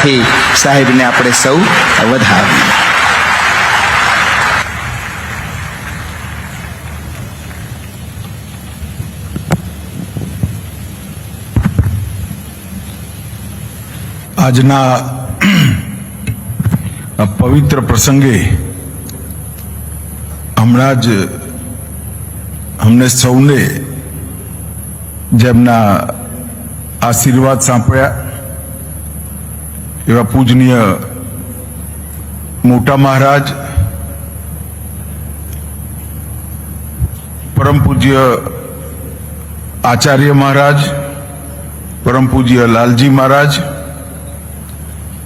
તાળીઓથી સાહેબને આપણે સૌ વધાવીએ. આજના પવિત્ર પ્રસંગે હમણાં જ અમને સૌને જેમના આશીર્વાદ સાંપડ્યા એવા પૂજનીય મોટા મહારાજ, પરમ પૂજ્ય આચાર્ય મહારાજ, પરમ પૂજ્ય લાલજી મહારાજ,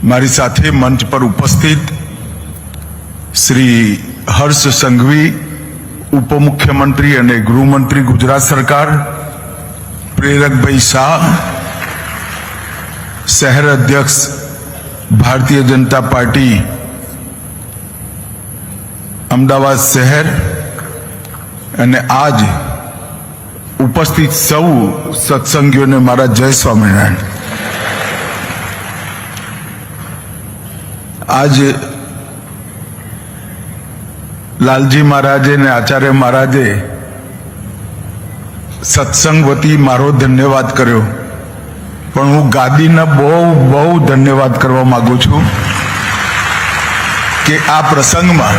મારી સાથે મંચ પર ઉપસ્થિત શ્રી હર્ષ સંઘવી, ઉપમુખ્યમંત્રી અને ગૃહમંત્રી ગુજરાત સરકાર, પ્રેરકભાઈ શાહ, શહેર અધ્યક્ષ ભારતીય જનતા પાર્ટી અમદાવાદ શહેર, અને આજ ઉપસ્થિત સૌ સત્સંગીઓને મારા જય સ્વામિનારાયણ. આજ લાલજી મહારાજે ને આચાર્ય મહારાજે સત્સંગ વતી મારો ધન્યવાદ કર્યો, પણ હું ગાદીના બહુ ધન્યવાદ કરવા માંગુ છું કે આ પ્રસંગમાં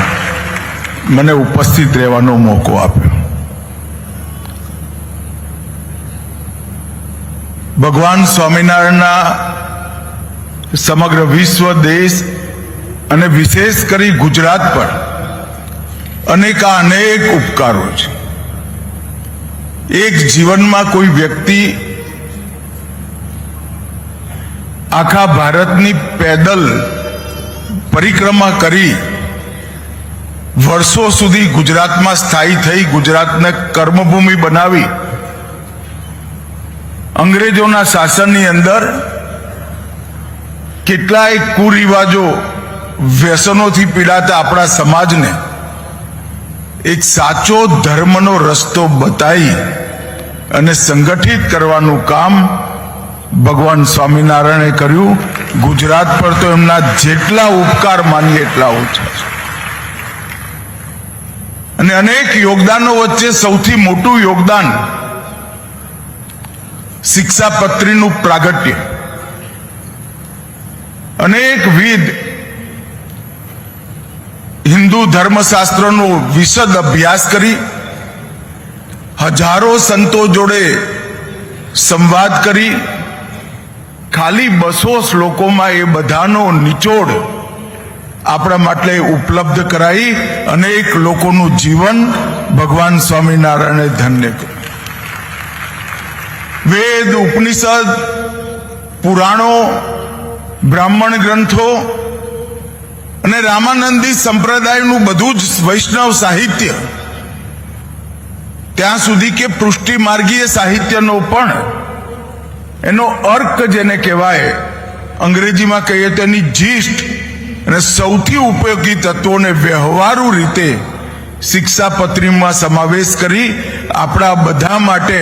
મને ઉપસ્થિત રહેવાનો મોકો આપ્યો. ભગવાન સ્વામિનારાયણના સમગ્ર વિશ્વ, દેશ અને વિશેષ કરી ગુજરાત પર અનેક ઉપકારો છે. એક જીવનમાં કોઈ વ્યક્તિ આખા ભારતની પેદલ પરિક્રમા કરી વર્ષો સુધી ગુજરાતમાં સ્થાયી થઈ, ગુજરાતને કર્મભૂમિ બનાવી, અંગ્રેજોના શાસનની અંદર કેટલાય કુરિવાજો, વ્યસનોથી પીડાતા આપણા સમાજને એક સાચો ધર્મનો રસ્તો બતાવી અને સંગઠિત કરવાનું કામ ભગવાન સ્વામિનારાયણે કર્યું. ગુજરાત પર તો એમના જેટલા ઉપકાર માનીએ એટલા ઓછા છે. અને અનેક યોગદાનો વચ્ચે સૌથી મોટું યોગદાન શિક્ષાપત્રીનું પ્રાગટ્ય. અનેકવિધ હિન્દુ ધર્મશાસ્ત્રનો વિશદ અભ્યાસ કરી, હજારો સંતો જોડે સંવાદ કરી, ખાલી 200 શ્લોકોમાં એ બધાનો નિચોડ આપણા માટે ઉપલબ્ધ કરાવી અનેક લોકોનું જીવન ભગવાન સ્વામિનારાયણે ધન્ય કર્યું. વેદ, ઉપનિષદ, પુરાણો, બ્રાહ્મણ ગ્રંથો અને રામાનંદી સંપ્રદાયનું બધું જ વૈષ્ણવ સાહિત્ય, ત્યાં સુધી કે પૃષ્ટિ માર્ગીય સાહિત્યનો પણ એનો અર્ક જેને કહેવાય, અંગ્રેજીમાં કહીએ તો એની જીસ્ટ અને સૌથી ઉપયોગી તત્વોને વ્યવહારુ રીતે શિક્ષાપત્રીમાં સમાવેશ કરી આપણા બધા માટે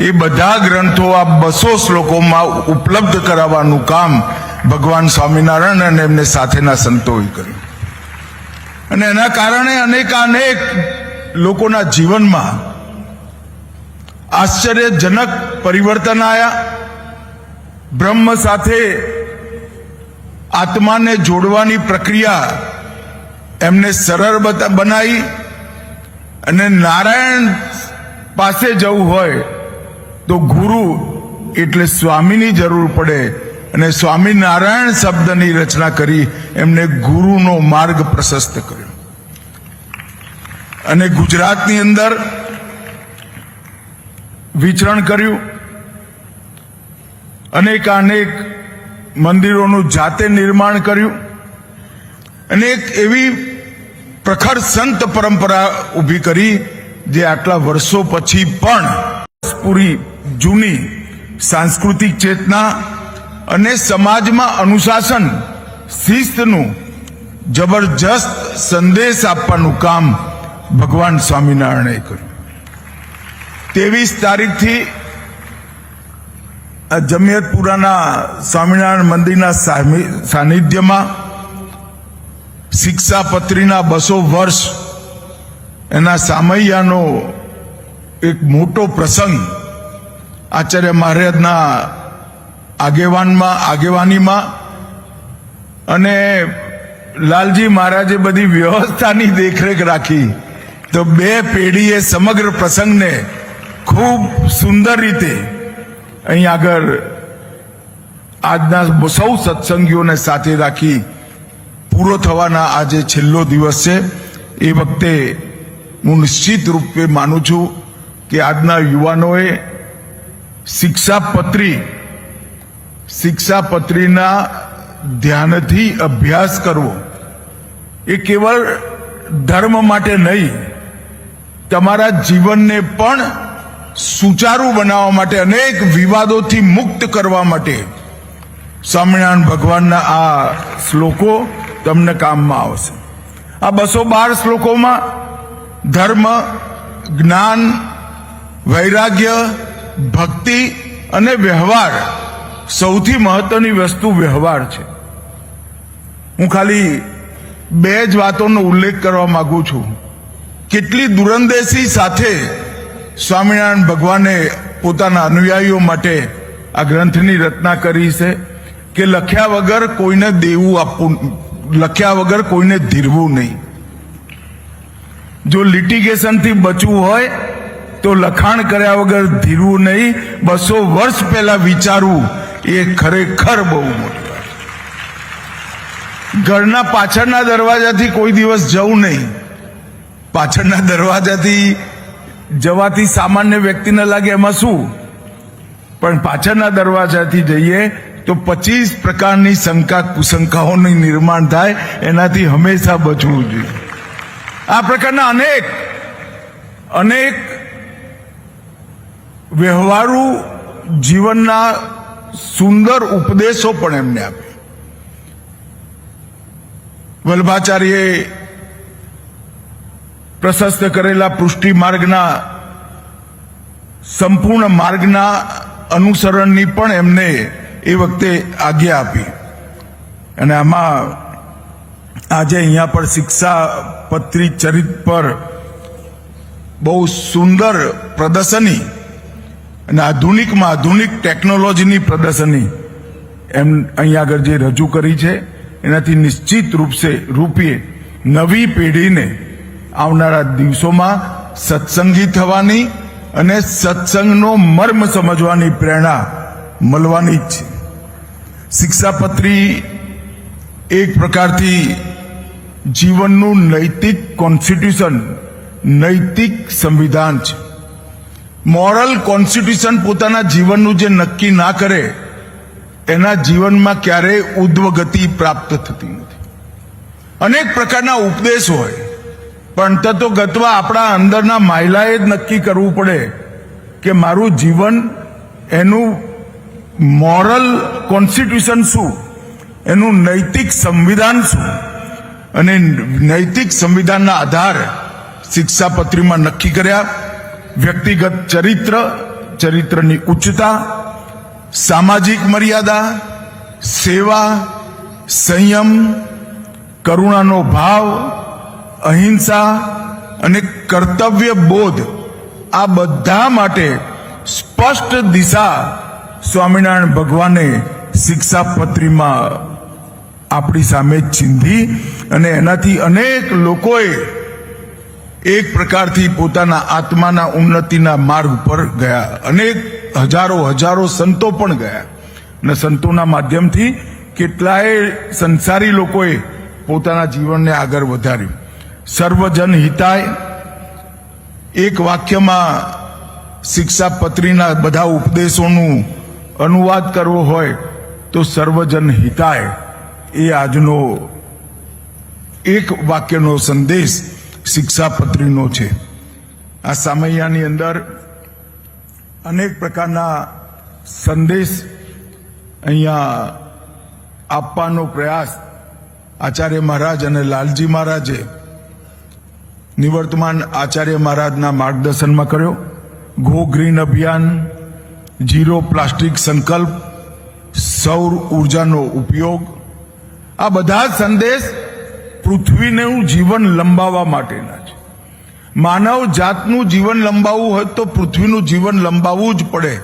એ બધા ગ્રંથો આ 200 શ્લોકોમાં ઉપલબ્ધ કરાવવાનું કામ ભગવાન સ્વામિનારાયણ અને એમને સાથેના સંતોએ કર્યું. અને એના કારણે અનેક લોકોના જીવનમાં આશ્ચર્યજનક પરિવર્તન આવ્યા. બ્રહ્મ સાથે આત્માને જોડવાની પ્રક્રિયા એમને સરળ બનાવી, અને નારાયણ પાસે જવું હોય તો ગુરુ એટલે સ્વામીની જરૂર પડે, અને સ્વામિનારાયણ શબ્દની રચના કરી એમને ગુરુનો માર્ગ પ્રશસ્ત કર્યો. અને ગુજરાતની અંદર વિચરણ કર્યું, અનેક મંદિરોનું જાતે નિર્માણ કર્યું, અને એક એવી પ્રખર સંત પરંપરા ઊભી કરી જે આટલા વર્ષો પછી પણ પૂરી જૂની સાંસ્કૃતિક ચેતના અને સમાજમાં અનુશાસન, શિસ્તનું જબરજસ્ત સંદેશ આપવાનું કામ ભગવાન સ્વામિનારાયણે કર્યું. 23 તારીખથી આ જમિયતપુરાના સ્વામિનારાયણ મંદિરના સાનિધ્યમાં શિક્ષાપત્રીના 200 વર્ષ એના સામૈયાનો એક મોટો પ્રસંગ આચાર્ય મહારાજના આગેવાનીમાં અને લાલજી મહારાજે બધી વ્યવસ્થાની દેખરેખ રાખી તો 2 પેઢીએ સમગ્ર પ્રસંગને ખૂબ સુંદર રીતે અહીં આગળ આજના સૌ સત્સંગીઓને સાથે રાખી પૂરો થવાના આજે છેલ્લો દિવસ છે. એ વખતે હું નિશ્ચિત રૂપે માનું છું કે આજના યુવાનોએ શિક્ષાપત્રીના ધ્યાનથી અભ્યાસ કરવો એ કેવળ ધર્મ માટે નહીં, તમારા જીવનને પણ સુચારું બનાવવા માટે, અનેક વિવાદોથી મુક્ત કરવા માટે સ્વામિનારાયણ ભગવાનના આ શ્લોકો તમને કામમાં આવશે. આ 212 શ્લોકોમાં ધર્મ, જ્ઞાન, વૈરાગ્ય, ભક્તિ અને વ્યવહાર, સૌથી મહત્વની વસ્તુ વ્યવહાર છે. હું ખાલી 2 જ વાતોનો ઉલ્લેખ કરવા માંગુ છું. કેટલી દૂરંદેશી સાથે સ્વામિનારાયણ ભગવાને પોતાના અનુયાયીઓ માટે આ ગ્રંથની રચના કરી છે કે લખ્યા વગર કોઈને દેવું આપવું, લખ્યા વગર કોઈને ધીરવું નહીં. જો લિટિગેશનથી બચવું હોય તો લખાણ કર્યા વગર ધીરવું નહીં. 200 વર્ષ પહેલા વિચારવું એ ખરેખર બહુ મોટી વાત. ઘરના પાછળના દરવાજાથી કોઈ દિવસ જવું નહીં. પાછળના દરવાજાથી જવાથી સામાન્ય વ્યક્તિને લાગે એમાં શું, પણ પાછળના દરવાજાથી જઈએ તો 25 પ્રકારની શંકા કુશંકાઓનું નિર્માણ થાય. એનાથી હંમેશા બચવું જોઈએ. આ પ્રકારના અનેક વ્યવહારુ જીવનના સુંદર ઉપદેશો પણ એમને આપે. વલ્ભાચાર્યએ પ્રશસ્ત કરેલા પૃષ્ટિ માર્ગના સંપૂર્ણ માર્ગના અનુસરણની પણ એમને એ વખતે આજ્ઞા આપી. અને આમાં આજે અહીંયા પર શિક્ષાપત્રી ચરિત્ર પર બહુ સુંદર પ્રદર્શની અને આધુનિકમાં આધુનિક ટેકનોલોજીની પ્રદર્શની એમ અહીંયા આગળ જે રજૂ કરી છે એનાથી નિશ્ચિત રૂપે નવી પેઢીને આવનારા દિવસોમાં સત્સંગી થવાની અને સત્સંગનો મર્મ સમજવાની પ્રેરણા મળવાની જ છે. શિક્ષાપત્રી એક પ્રકારથી જીવનનું નૈતિક કોન્સ્ટિટ્યુશન, નૈતિક સંવિધાન છે. મોરલ કોન્સ્ટિટ્યુશન પોતાના જીવનનું જે નક્કી ના કરે એના જીવનમાં ક્યારેય ઉદ્વગતિ પ્રાપ્ત થતી નથી. અનેક પ્રકારના ઉપદેશ હોય, પણ તત્વગતવા આપણા અંદરના માયલાએ જ નક્કી કરવું પડે કે મારું જીવન, એનું મોરલ કોન્સ્ટિટ્યુશન શું, એનું નૈતિક સંવિધાન શું. અને નૈતિક સંવિધાનના આધાર શિક્ષાપત્રીમાં નક્કી કર્યા. વ્યક્તિગત ચરિત્રની ઉચ્ચતા, સામાજિક મર્યાદા, સેવા, સંયમ, કરુણાનો ભાવ, અહિંસા અને કર્તવ્ય બોધ, આ બધા માટે સ્પષ્ટ દિશા સ્વામિનારાયણ ભગવાને શિક્ષાપત્રીમાં આપણી સામે ચીંધી. અને એનાથી અનેક લોકોએ એક પ્રકારથી પોતાના આત્માના ઉન્નતિના માર્ગ પર ગયા. અનેક હજારો સંતો પણ ગયા અને સંતોના માધ્યમથી કેટલાય સંસારી લોકોએ પોતાના જીવનને આગળ વધાર્યું. સર્વજન હિતાય, એક વાક્યમાં શિક્ષાપત્રીના બધા ઉપદેશોનું અનુવાદ કરવો હોય તો સર્વજન હિતાય એ આજનો એક વાક્યનો સંદેશ શિક્ષાપત્રીનો છે. આ સામૈયાની અંદર અનેક પ્રકારના સંદેશ અહીંયા આપવાનો પ્રયાસ આચાર્ય મહારાજ અને લાલજી મહારાજે નિવર્તમાન આચાર્ય મહારાજના માર્ગદર્શનમાં કર્યો. ગો ગ્રીન અભિયાન, ઝીરો પ્લાસ્ટિક સંકલ્પ, સૌર ઉર્જાનો ઉપયોગ, આ બધા સંદેશ પૃથ્વીનું જીવન લંબાવવા માટેના છે. માનવ જાતનું જીવન લંબાવવું હોય તો પૃથ્વીનું જીવન લંબાવવું જ પડે,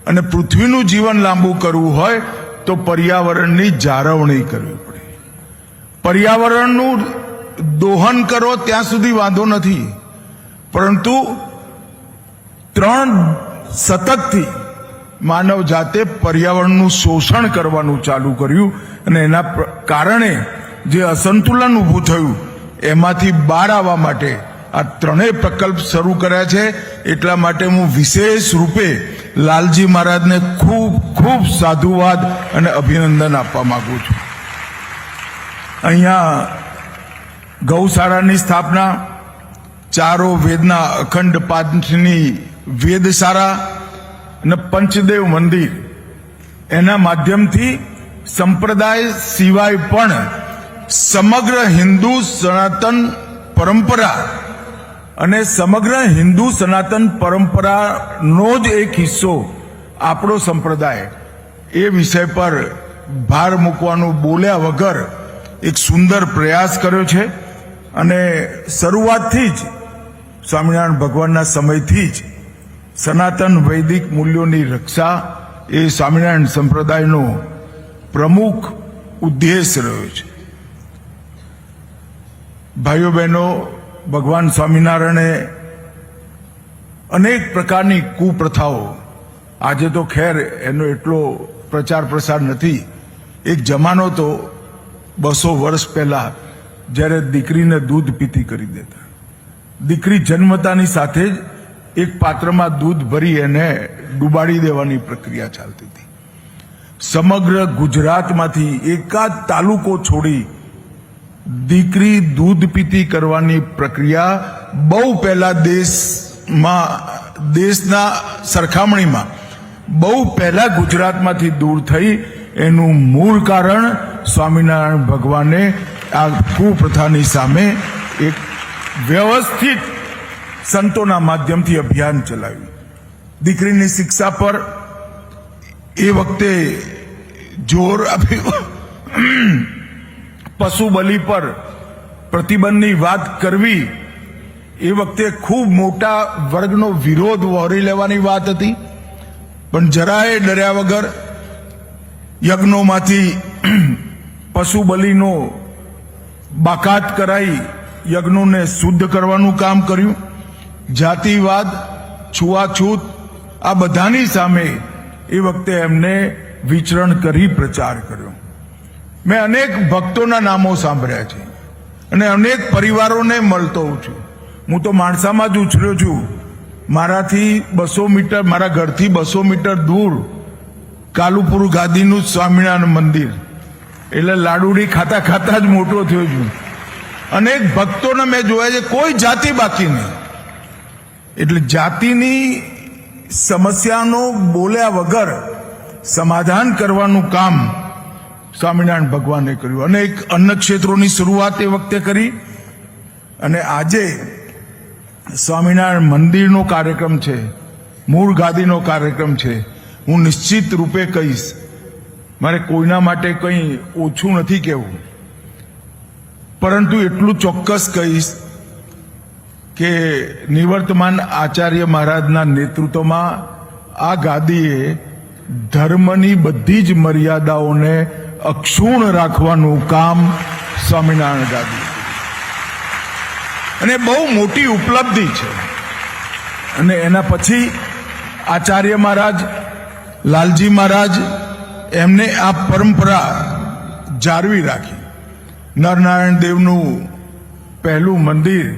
અને પૃથ્વીનું જીવન લાંબુ કરવું હોય તો પર્યાવરણની જાળવણી કરવી પડે. પર્યાવરણનું દોહન કરો ત્યાં સુધી વાંધો નથી, પરંતુ 3 શતકથી માનવ જાતે પર્યાવરણનું શોષણ કરવાનું ચાલુ કર્યું, અને એના કારણે જે અસંતુલન ઊભું થયું એમાંથી બહાર આવવા માટે આ 3 પ્રકલ્પ શરૂ કર્યા છે. એટલા માટે હું વિશેષ રૂપે લાલજી મહારાજને ખૂબ ખૂબ સાધુવાદ અને અભિનંદન આપવા માંગુ છું. અહીંયા ગૌશાળાની સ્થાપના, ચારો વેદના અખંડ પાઠની વેદશાળા અને પંચદેવ મંદિર, એના માધ્યમથી સંપ્રદાય સિવાય પણ સમગ્ર હિન્દુ સનાતન પરંપરા અને સમગ્ર હિન્દુ સનાતન પરંપરાનો જ એક હિસ્સો આપણો સંપ્રદાય, એ વિષય પર ભાર મૂકવાનું બોલ્યા વગર એક સુંદર પ્રયાસ કર્યો છે. અને શરૂઆતથી જ સ્વામિનારાયણ ભગવાનના સમયથી જ સનાતન વૈદિક મૂલ્યોની રક્ષા એ સ્વામિનારાયણ સંપ્રદાયનો પ્રમુખ ઉદ્દેશ રહ્યો છે. ભાઈઓ બહેનો, ભગવાન સ્વામિનારાયણે અનેક પ્રકારની કુપ્રથાઓ, આજે તો ખેર એનો એટલો પ્રચાર પ્રસાર નથી, એક જમાનો તો 200 વર્ષ પહેલા જ્યારે દીકરીને દૂધ પીતી કરી દેતા, દીકરી જન્મતાની સાથે જ એક પાત્રમાં દૂધ ભરી એને ડૂબાડી દેવાની પ્રક્રિયા ચાલતી હતી. સમગ્ર ગુજરાતમાંથી એકાદ તાલુકો છોડી દીકરી દૂધ પીતી કરવાની પ્રક્રિયા બહુ પહેલા દેશના સરખામણીમાં બહુ પહેલા ગુજરાતમાંથી દૂર થઈ. એનું મૂળ કારણ સ્વામિનારાયણ ભગવાને આ કુપ્રથાની સામે એક વ્યવસ્થિત સંતોના માધ્યમથી અભિયાન ચલાવ્યું. દીકરીની શિક્ષા પર એ વખતે જોર આપ્યું, પશુ બલિ પર પ્રતિબંધની વાત કરવી એ વખતે ખૂબ મોટા વર્ગનો વિરોધ વહોરી લેવાની વાત હતી, પણ જરાય ડર્યા વગર યજ્ઞોમાંથી પશુ બલિનો બાકાત કરાઈ યજ્ઞોને શુદ્ધ કરવાનું કામ કર્યું. જાતિવાદ, છૂઆછૂત, આ બધાની સામે એ વખતે એમને વિચરણ કરી પ્રચાર કર્યો. મેં અનેક ભક્તોના નામો સાંભળ્યા છે અને અનેક પરિવારોને મળતો હોઉં છું. હું તો માણસામાં જ ઉછર્યો છું. મારાથી 200 મીટર, મારા ઘરથી 200 મીટર દૂર કાલુપુર ગાદીનું સ્વામિનારાયણ મંદિર, એટલે લાડુડી ખાતા ખાતા જ મોટો થયો છું. અનેક ભક્તોને મેં જોયા છે, કોઈ જાતિ બાકી નહીં. એટલે જાતિની સમસ્યાનો બોલ્યા વગર સમાધાન કરવાનું કામ સ્વામિનારાયણ ભગવાને કર્યું. અને એક અન્ન ક્ષેત્રોની શરૂઆત એ વખતે કરી, અને આજે સ્વામિનારાયણ મંદિરનો કાર્યક્રમ છે, મૂળ ગાદીનો કાર્યક્રમ છે. હું નિશ્ચિત રૂપે કહીશ, મારે કોઈના માટે કંઈ ઓછું નથી કહેવું, પરંતુ એટલું ચોક્કસ કહીશ કે નિવર્તમાન આચાર્ય મહારાજના નેતૃત્વમાં આ ગાદીએ ધર્મની બધી જ મર્યાદાઓને અક્ષુણ્ણ રાખવાનું કામ સ્વામિનારાયણ ગાદી, અને બહુ મોટી ઉપલબ્ધિ છે. અને એના પછી આચાર્ય મહારાજ, લાલજી મહારાજ, એમને આ પરંપરા જાળવી રાખી. નરનારાયણ દેવનું પહેલું મંદિર,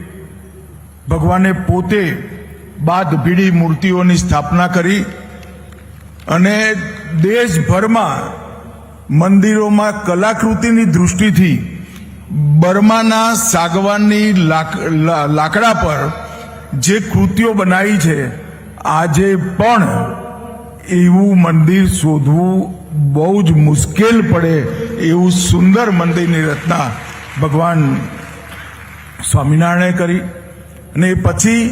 ભગવાને પોતે બાદ ભીડી મૂર્તિઓની સ્થાપના કરી, અને દેશભરમાં મંદિરોમાં કલાકૃતિની દૃષ્ટિથી બર્માના સાગવાનની લાકડા પર જે કૃતિઓ બનાવી છે, આજે પણ એવું મંદિર શોધવું બહુ જ મુશ્કેલ પડે એવું સુંદર મંદિરની રચના ભગવાન સ્વામિનારાયણે કરી. અને પછી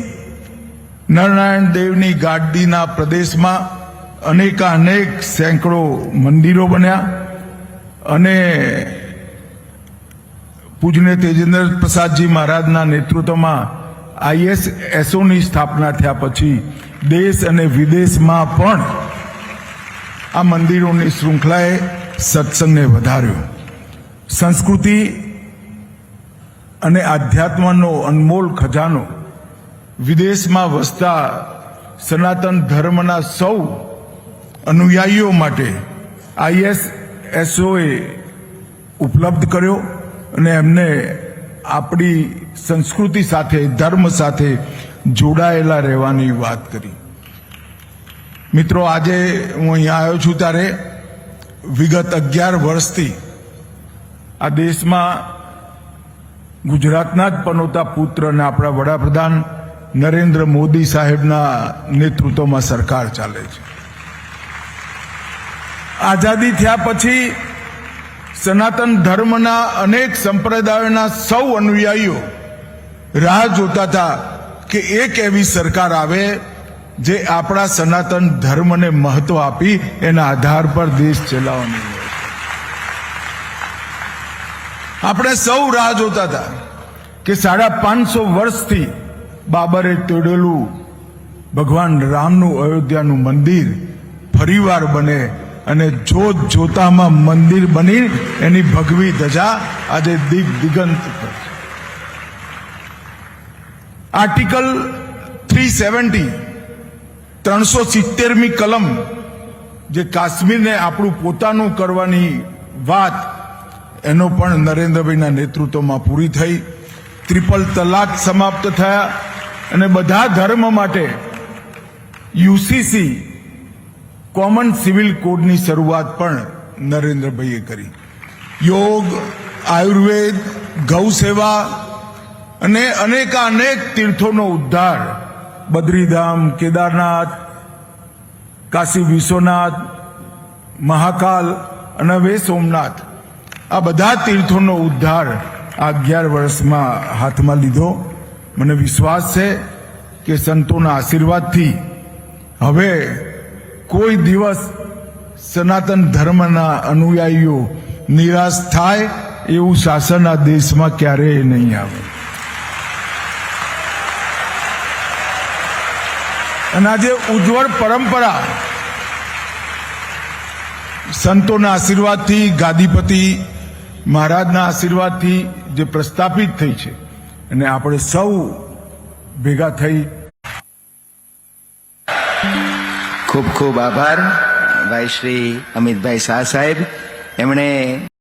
નરનારાયણ દેવની ગાદીના પ્રદેશમાં અનેકાનેક સેંકડો મંદિરો બન્યા અને પૂજ્ય તેજેન્દ્ર પ્રસાદજી મહારાજના નેતૃત્વમાં ISSOની સ્થાપના થયા પછી દેશ અને વિદેશમાં પણ આ મંદિરોની શૃંખલાએ સત્સંગને વધાર્યો. સંસ્કૃતિ અને આધ્યાત્મનો અનમોલ ખજાનો વિદેશમાં વસતા સનાતન ધર્મના સૌ અનુયાયીઓ માટે ISSOએ ઉપલબ્ધ કર્યો અને એમને આપણી સંસ્કૃતિ સાથે ધર્મ સાથે જોડાયેલા રહેવાની વાત કરી. મિત્રો, આજે હું અહીંયા આવ્યો છું ત્યારે વિગત 11 વર્ષથી આ દેશમાં ગુજરાતના જ પનોતા પુત્ર અને આપણા વડાપ્રધાન નરેન્દ્ર મોદી સાહેબના નેતૃત્વમાં સરકાર ચાલે છે. આઝાદી થયા પછી સનાતન ધર્મના અનેક સંપ્રદાયોના સૌ અનુયાયીઓ રાહ જોતા હતા કે એક એવી સરકાર આવે જે આપણા સનાતન ધર્મને મહત્વ આપી એના આધાર પર દેશ ચલાવવાની હોય. આપણે સૌ રાહ જોતા હતા કે 550 વર્ષથી બાબરે તોડેલું ભગવાન રામનું અયોધ્યાનું મંદિર ફરીવાર બને અને જોત જોતામાં મંદિર બની એની ભગવી ધજા આજે દિગંત પર. આર્ટિકલ 370 370મી કલમ જે કાશ્મીરને આપણું પોતાનું કરવાની વાત એનો પણ નરેન્દ્રભાઈના નેતૃત્વમાં પૂરી થઈ. ટ્રિપલ તલાક સમાપ્ત થયા અને બધા ધર્મ માટે UCC કોમન સિવિલ કોડની શરૂઆત પણ નરેન્દ્રભાઈએ કરી. યોગ, આયુર્વેદ, ગૌ સેવા અને અનેક તીર્થોનો ઉદ્ધાર બદ્રીધામ, કેદારનાથ, કાશી વિશ્વનાથ, મહાકાલ અને હવે સોમનાથ, આ બધા તીર્થોનો ઉદ્ધાર આ 11 વર્ષમાં હાથમાં લીધો. મને વિશ્વાસ છે કે સંતોના આશીર્વાદથી હવે કોઈ દિવસ સનાતન ધર્મના અનુયાયીઓ નિરાશ થાય એવું શાસન આ દેશમાં ક્યારેય નહીં આવે. અને આજે ઉજ્જવળ પરંપરા સંતોના આશીર્વાદથી, ગાદીપતિ મહારાજના આશીર્વાદથી જે પ્રસ્થાપિત થઈ છે અને આપણે સૌ ભેગા થઈ. ખૂબ ખૂબ આભાર ભાઈ શ્રી અમિતભાઈ શાહ સાહેબ. એમણે